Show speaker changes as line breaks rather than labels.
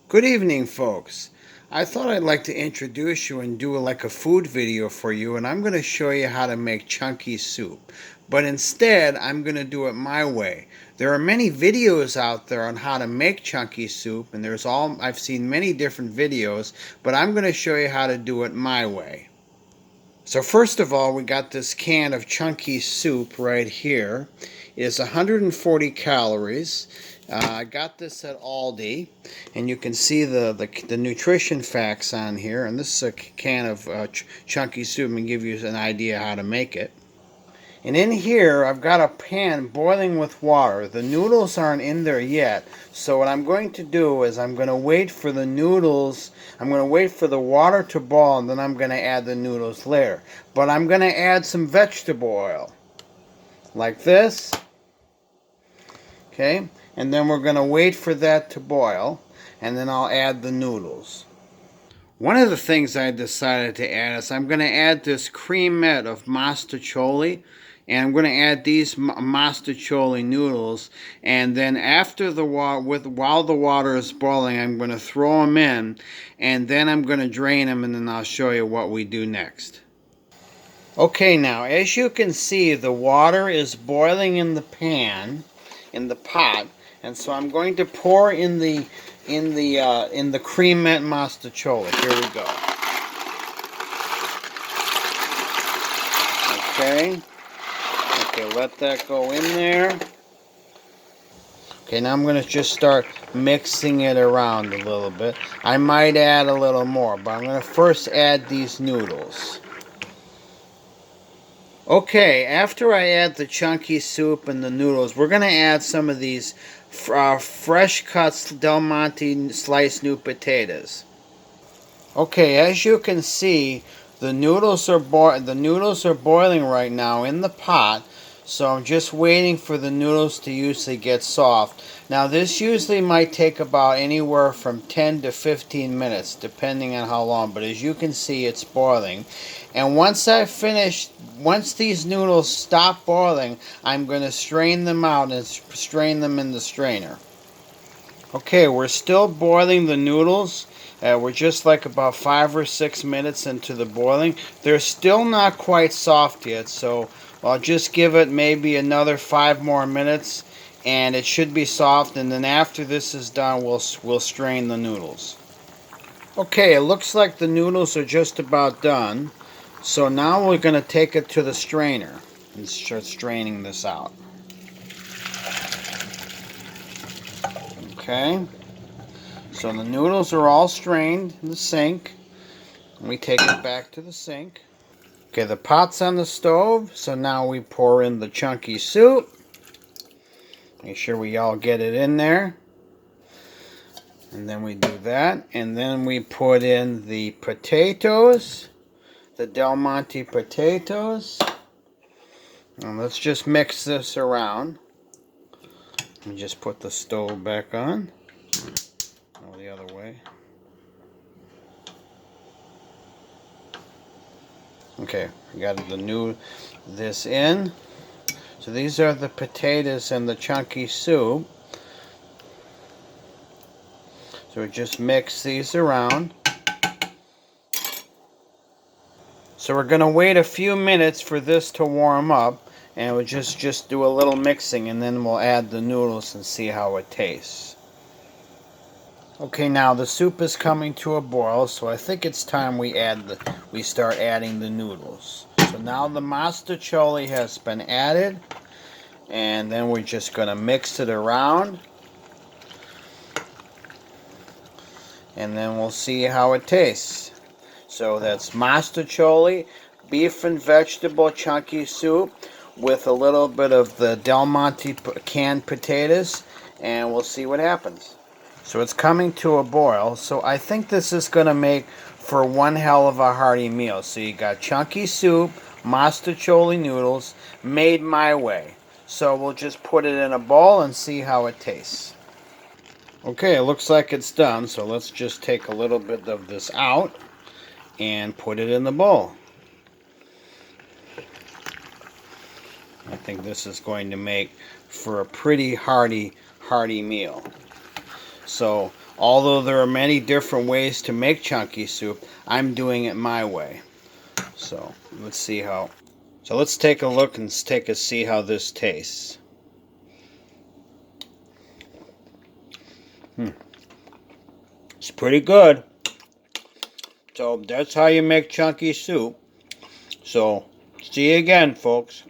Good evening, folks. I thought I'd like to introduce you and do like a food video for you, and I'm going to show you how to make chunky soup. But instead, I'm going to do it my way. There are many videos out there on how to make chunky soup, and I've seen many different videos, but I'm going to show you how to do it my way. So first of all, we got this can of chunky soup right here. It is 140 calories. I got this at Aldi, and you can see the nutrition facts on here. And this is a can of chunky soup and give you an idea how to make it. And in here, I've got a pan boiling with water. The noodles aren't in there yet, so what I'm going to do is I'm going to wait for the noodles. I'm going to wait for the water to boil, and then I'm going to add the noodles later. But I'm going to add some vegetable oil, like this. Okay, and then we're going to wait for that to boil, and then I'll add the noodles. One of the things I decided to add is I'm going to add this creamette of mastacholi, and I'm going to add these mastacholi noodles, and then after while the water is boiling, I'm going to throw them in, and then I'm going to drain them, and then I'll show you what we do next. Okay, now as you can see, the water is boiling in the pan, in the pot, and so I'm going to pour in the creamette mastacholi. Here we go. Okay. Okay, let that go in there. Okay, now I'm going to just start mixing it around a little bit. I might add a little more, but I'm going to first add these noodles. Okay, after I add the chunky soup and the noodles, we're going to add some of these fresh cut Del Monte sliced new potatoes. Okay, as you can see, the noodles are boiling right now in the pot, so I'm just waiting for the noodles to usually get soft. Now this usually might take about anywhere from 10 to 15 minutes, depending on how long, but as you can see, it's boiling. And once these noodles stop boiling, I'm going to strain them out and strain them in the strainer. Okay, we're still boiling the noodles. We're just like about 5 or 6 minutes into the boiling. They're still not quite soft yet, so I'll just give it maybe another 5 more minutes, and it should be soft. And then after this is done, we'll strain the noodles. Okay, it looks like the noodles are just about done. So now we're going to take it to the strainer and start straining this out. Okay. So the noodles are all strained in the sink. And we take it back to the sink. Okay, the pot's on the stove, so now we pour in the chunky soup. Make sure we all get it in there. And then we do that. And then we put in the potatoes, the Del Monte potatoes. And let's just mix this around. And just put the stove back on. Or the other way. Okay, we got this in. So these are the potatoes and the chunky soup. So we just mix these around. So we're going to wait a few minutes for this to warm up, and we'll just do a little mixing, and then we'll add the noodles and see how it tastes. Okay, now the soup is coming to a boil, so I think it's time we start adding the noodles. So now the mastacholi has been added, and then we're just going to mix it around, and then we'll see how it tastes. So that's mastacholi, beef and vegetable chunky soup with a little bit of the Del Monte canned potatoes, and we'll see what happens. So it's coming to a boil, so I think this is going to make for one hell of a hearty meal. So you got chunky soup, mastacholi noodles, made my way. So we'll just put it in a bowl and see how it tastes. Okay, it looks like it's done, so let's just take a little bit of this out and put it in the bowl. I think this is going to make for a pretty hearty meal. So Although there are many different ways to make chunky soup, I'm doing it my way. So let's see how. So let's take a look and take a see how this tastes. It's pretty good. So that's how you make chunky soup. So see you again, folks.